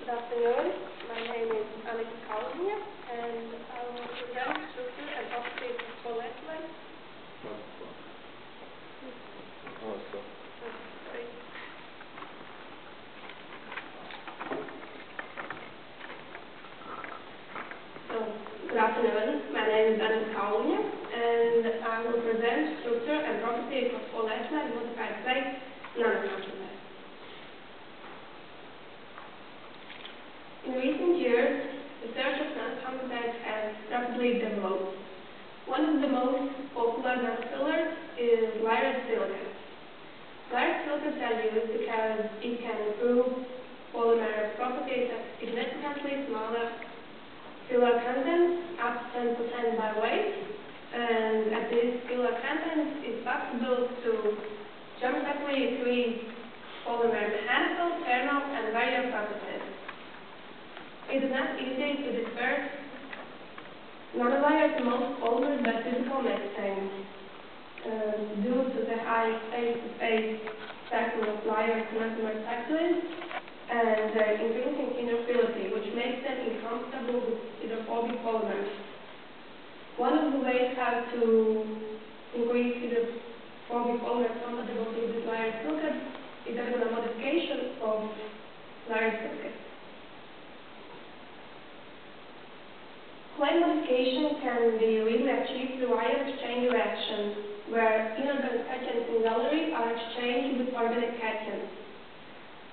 Good afternoon. My name is Kaulina, and I will present structure and properties of polyethylene. Good afternoon. My name is Kaulina, and I will present structure and properties of polyethylene modified clay nanocomposite. In recent years, research of nanocomposites has rapidly developed. One of the most popular nanofillers is layered silicates. Layered silicates are used because it can improve polymer properties at significantly smaller filler contents, up to 10% by weight, and at these filler contents it's possible to dramatically increase polymer mechanical, thermal, and barrier properties. It is not easy to disperse nanolayers most polymers by physical mixing due to the high face-to-face stacking of layers monomer cycling and their intrinsic inertiality, which makes them incompatible with hydrophobic polymers. One of the ways how to increase hydrophobic polymer compatibility with layered silicates is a modification of layered silicates. Clay modification can be really achieved through ion exchange reactions, where inorganic cations in gallery are exchanged with organic cations.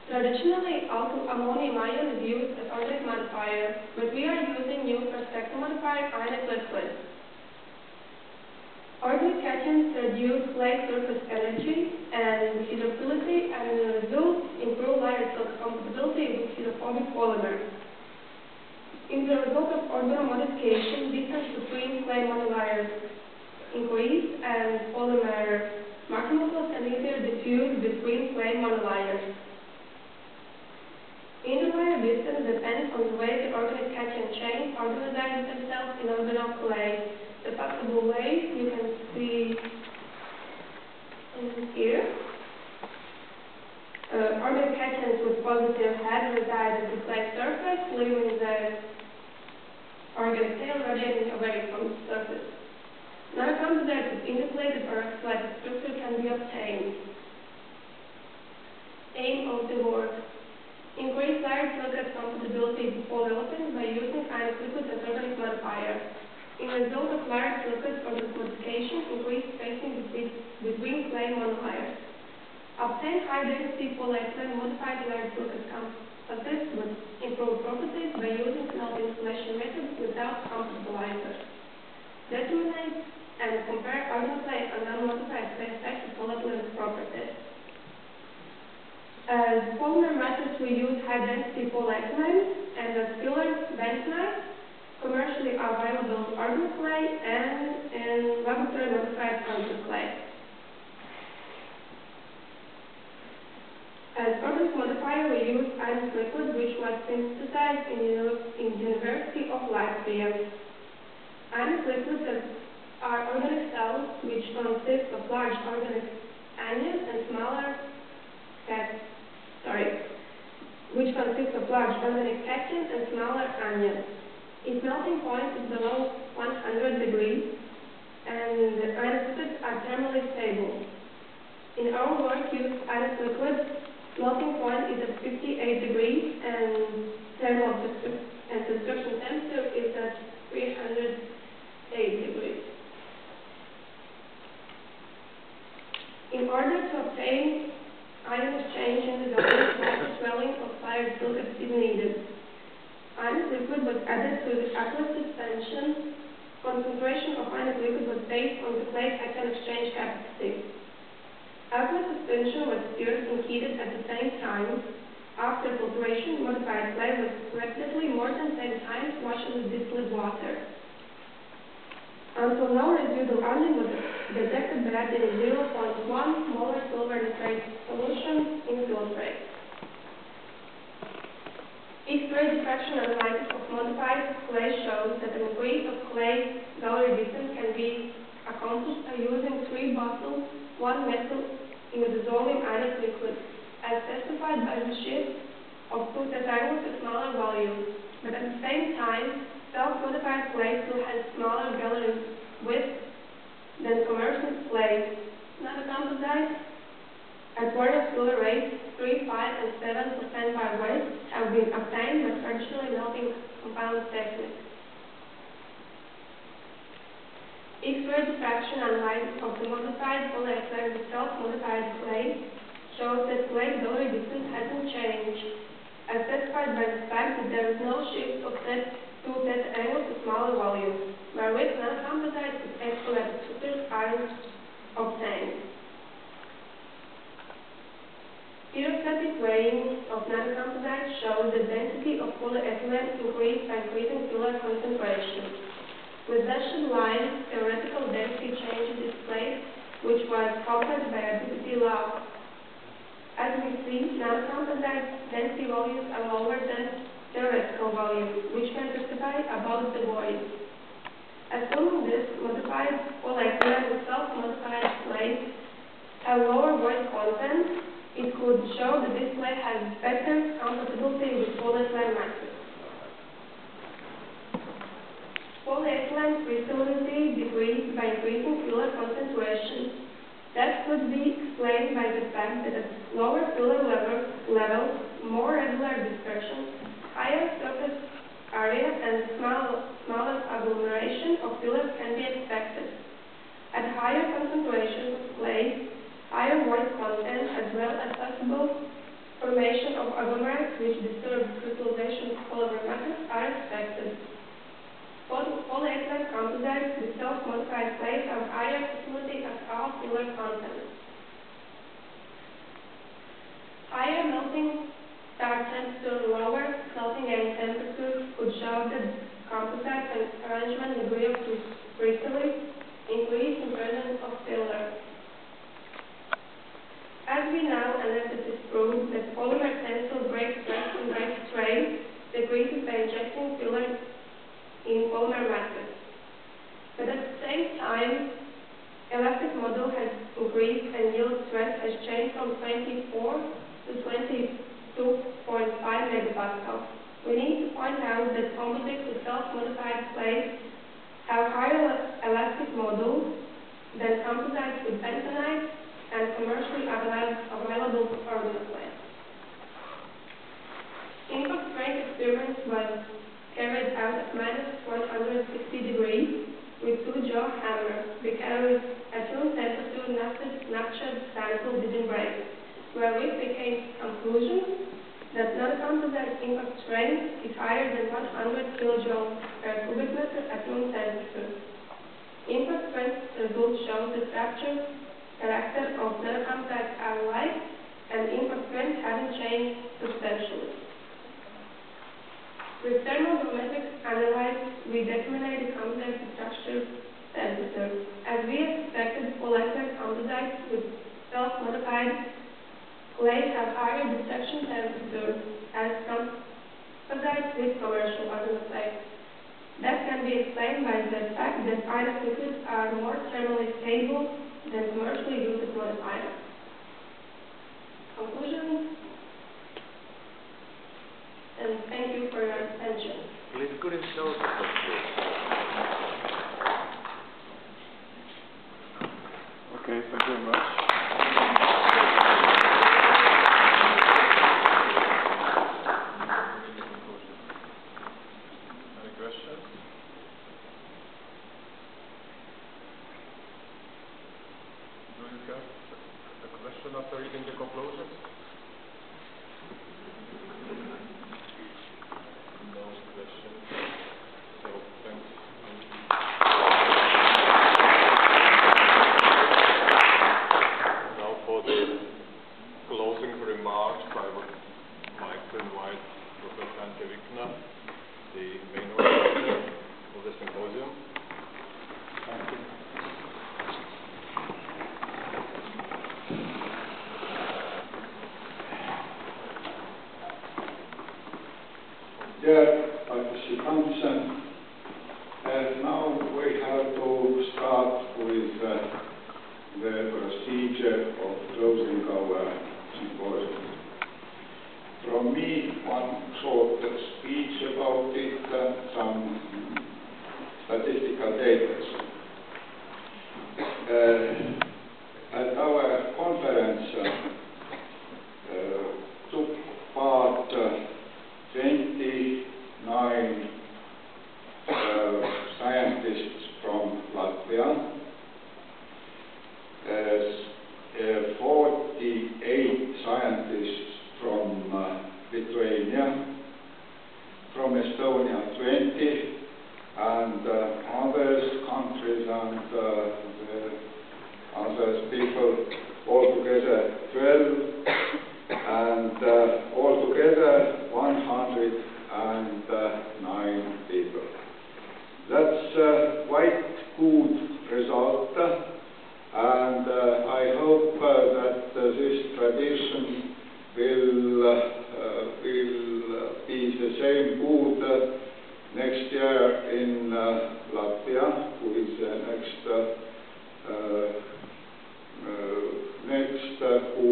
Traditionally, ammonium ion is used as organic modifier, but we are using new perspective modifier ionic liquid. Organic cations reduce clay surface energy and hydrophility, and as a result, improve layer silk compatibility with hydrophobic polymers. In the result of orthogonal modification, distance between clay monolayers increase and polymer macromolecules can easier diffuse between clay monolayers. Interlayer distance depends on the way the organic cation chain organize themselves in orthogonal clay. The possible ways you can see in here. Organic cations with positive head reside at the clay surface, leaving the organic tail radiating away from the surface. Nanocomposites with intercalated or exfoliated structure can be obtained. Aim of the work: increase layered silicate compatibility with polyolefins by using ionic liquid as organic modifier. In result of layered silicates organic modification, increase spacing between clay monolayers. Obtain high-density polyethylene modified layered silicate composites with improved properties by using melt insulation methods without compatibilizers. Determine and compare organic clay and non-modified clay stacks with polyethylene properties. As polymer methods, we use high-density polyethylene and as fillers, bentonite, commercially available organic clay, and in laboratory modified contour clay. As organic modifier, we use ionic liquid, which was synthesized in the University of Latvia. Ionic liquids are organic cells which consist of large organic anions and smaller cations and smaller anions. Its melting point is below 100 degrees, and the ionic liquids are thermally stable. In our work, use ionic liquid. Melting point is at 58 degrees and thermal and destruction temperature is at 308 degrees. In order to obtain ion exchange in the gallery, swelling of layered silicates is needed. Ionic liquid was added to the aqueous suspension. Concentration of ionic liquid was based on the clay cation exchange capacity. Aqueous suspension was stirred and heated at the same time. After filtration, modified clay was rapidly more than 10 times washed with distilled water. Until now, residual ion was detected by adding 0.1 molar silver nitrate solution in filtrate. X-ray diffraction analysis of modified clay shows that an increase of clay gallery distance can be accomplished by using 3 bottles, 1 metal in a dissolving ionic liquid, as specified by the shift of 2 tetanus to smaller have been obtained by traditional melting compound technique. X-ray diffraction analysis of the modified polyethylene with self-modified clay shows that clay delivery distance hasn't changed, as testified by the fact that there is no shift of two theta angles to smaller volumes, wherewith non-composite with excavated structures aren't obtained. Stereostatic weighing of nanocomposite shows the density of polyethylene increased by increasing filler concentration. With dashed line, theoretical density change is displayed, which was covered by additivity law. As we see, nanocomposite density values are lower than theoretical values, which can testify about the void. Assuming this, modified polyethylene with self-modified clay have lower void content, it could show that this clay has better compatibility with polyethylene matrix. Polyethylene crystallizity decreased by increasing filler concentration. That could be explained by the fact that at lower filler levels, more regular dispersion, higher surface area, and smaller agglomeration of fillers can be expected. At higher concentrations of clay, higher void content, as well as possible formation of agglomerates which disturb crystallization of polymeric are expected. Polyethylene composites with self-modified clay have higher crystallity at all filler content. Higher melting start temperature, lower melting end temperature could show that composite and arrangement degree of crystallity increase in presence of filler. As we know, and as it is proved, that polymer tensile break stress and break strain decreases by injecting filler in polymer matrix. But at the same time, elastic model has increased and yield stress has changed from 24 to 22.5 megapascal. We need to point out that composites with self-modified clay have higher elastic models than composites with bentonite and commercially available organoclay. Impact strength experiment was carried out at -160 degrees with two jaw hammers because at room temperature nutshell sample didn't break, wherewith we came to conclusion that non-composite impact strength is higher than 100 kilojoules per cubic meter at room temperature. Impact strength results show the fracture character of non-composite are alike and impact strength haven't changed substantially. With thermobarometric analysis, we determined the composite structure temperature. As we expected, polyethylene composites with self-modified clay have higher destruction temperature as composites with commercial organoclay. That can be explained by the fact that iron liquids are more thermally stable than commercially used modifiers. Conclusion. And thank you for your attention. Please go and show the Okay, thank you very much. Any questions? Do you have a question after reading the conclusions? Dear participants, now we have to start with the procedure of closing our symposium. From me, one short speech about it, some statistical data. At our conference took part the same booth next year in Latvia, who is who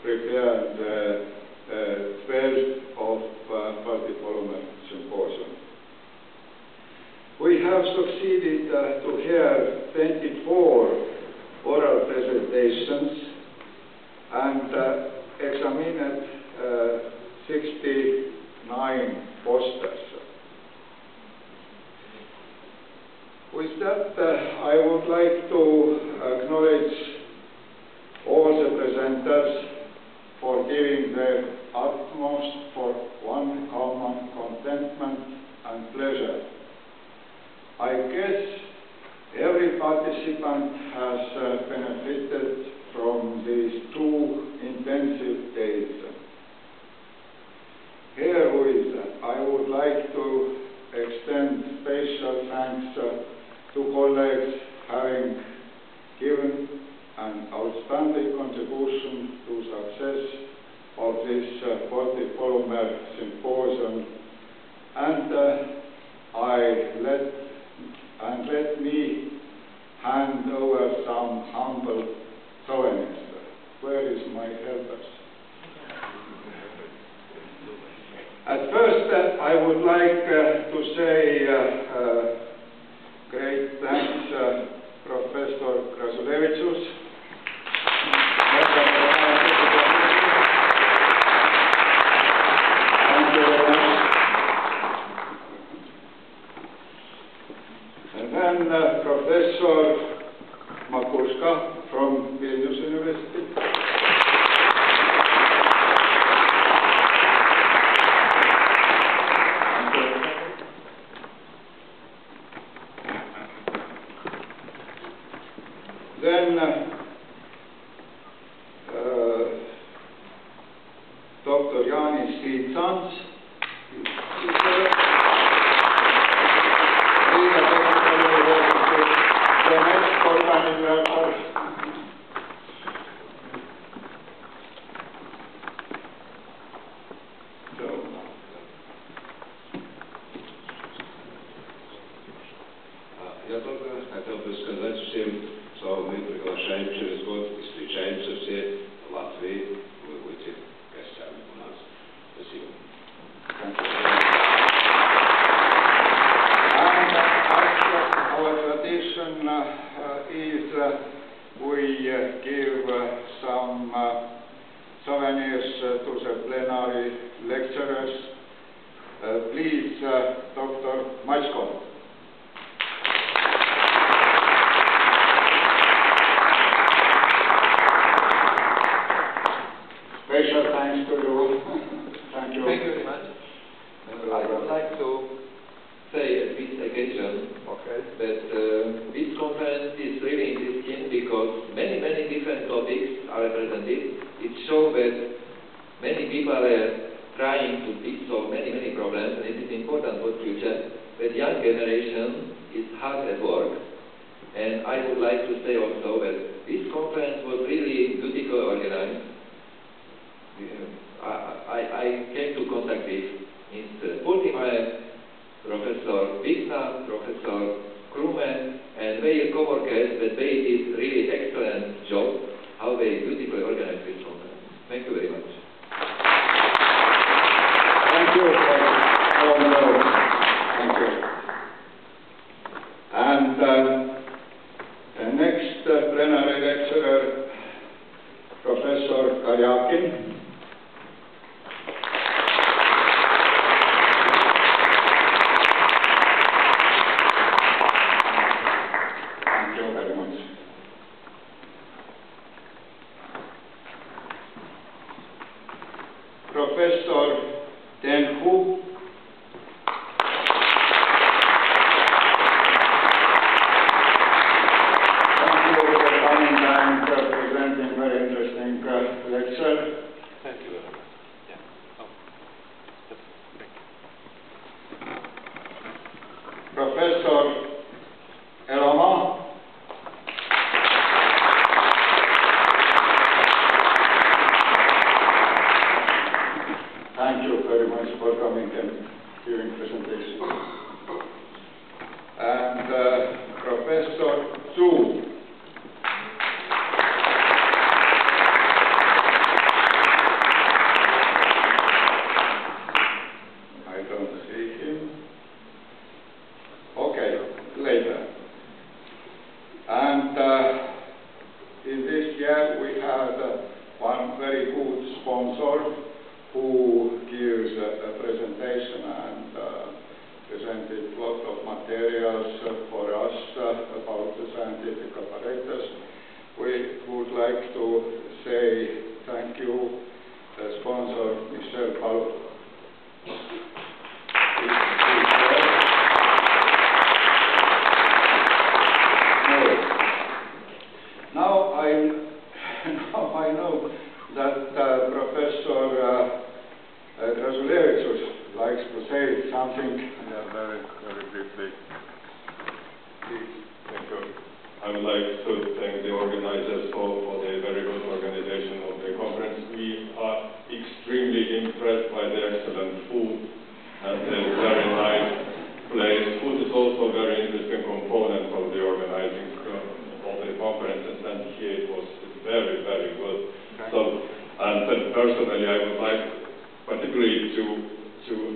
prepared the 12th of Multipolymer Symposium. We have succeeded to hear 24 oral presentations and examined 69 posters. With that, I would like to acknowledge all the presenters for giving their utmost for one common contentment and pleasure. I guess every participant has benefited from these 2 intensive days. Herewith, I would like to extend special thanks to colleagues having given an outstanding contribution to success of this Multipolymer Symposium, and let me hand over some humble souvenirs. Where is my helpers? At first, I would like to say great thanks, Professor Krasulevicius. Thank you very much. And then Professor Makushka from Vilnius University. Then Dr. Jānis Līcans, the next organizer. Я только хотел бы сказать всем, что мы приглашаем через год и встречаемся все в Латвии. Вы будете гостями у нас. Спасибо. And as our tradition is, we give some souvenirs to the plenary lecturers. Please, Dr. Mačko. Special thanks to you. Thank you. Thank you very much. I would like to say at this occasion that this conference is really interesting because many different topics are represented. It shows that many people are trying to solve many problems, and it is important for future that young generation is hard at work. And I would like to say also that this conference was really beautifully organized. I came to contact with Mr. Pultimaev, Professor Vikna, Professor Krumen, and their co-workers that they did really excellent job, how they beautifully organized this conference. Thank you very much. Thank you for thank you. And the next plenary lecturer, Professor Karjakin. Professor Tenhu. Thank you for coming and presenting very interesting lecture. Thank you very much. Yeah. Professor Eloma. Thank you very much for coming and giving presentation. And Professor Zhu. I don't see him. Okay, later. And in this year we had one very good sponsor who gives a presentation and presented a lot of materials for us about the scientific apparatus. We would like to say thank you, sponsor Michel Paul. Now I know that Professor Krasulevich likes to say something. Yeah, very briefly. Please. Thank you. I would like to thank the organizers for the very good organization of the conference. We are extremely impressed by the excellent food and the very nice place. Food is also a very interesting component of the organizing of the conferences, and here it was very, very good. Okay. So, and personally, I would like particularly to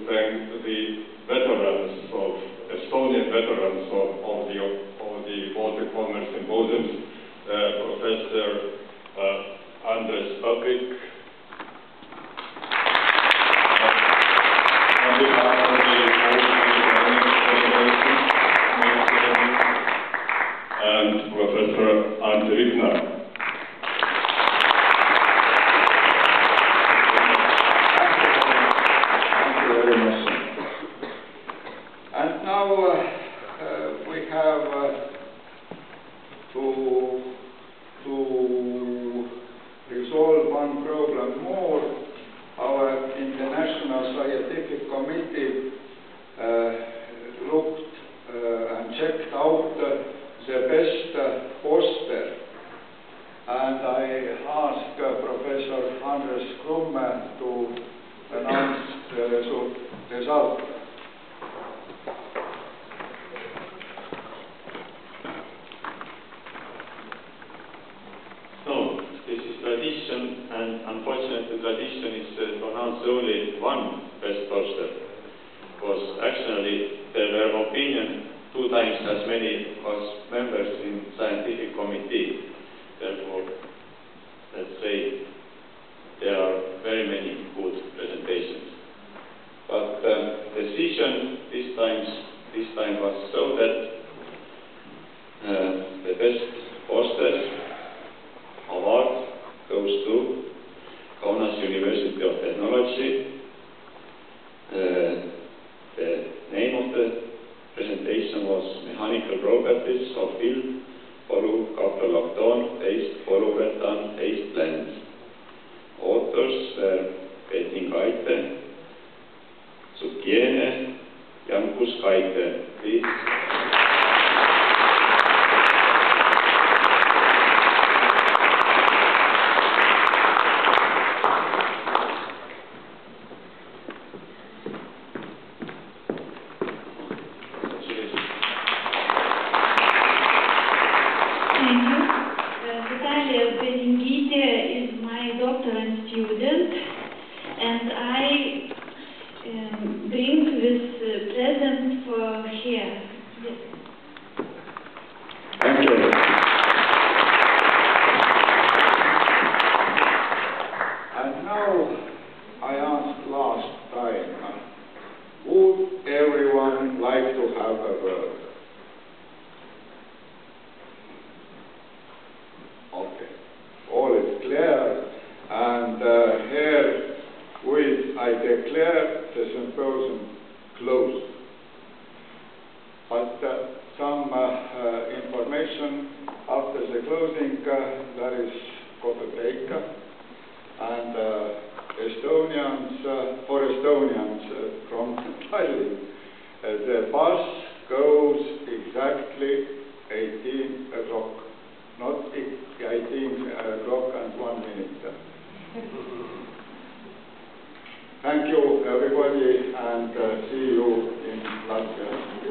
thank the veterans of Estonian veterans of the Baltic Commerce Symposiums, Professor Andres Papik, on behalf of the and Professor Ante Rickner. And now we have to resolve one problem more. Our international scientific committee looked and checked out the best poster, and I asked Professor Andres Krumme to announce the result. No, this is tradition, and unfortunately the tradition is to announce only one best poster. Because actually there were opinion 2 times as many as members in scientific committee. Therefore, let's say there are very many good presentations. But decision this time was so that the best poster award goes to Kaunas University of Technology. The name of the presentation was Mechanical Properties of Filled Polycaprolactone-based polyurethane-based blends. Authors were Petninkaite, Tsukiene, Jankuskaite. Please. Thank you, everybody, and see you in Latvia.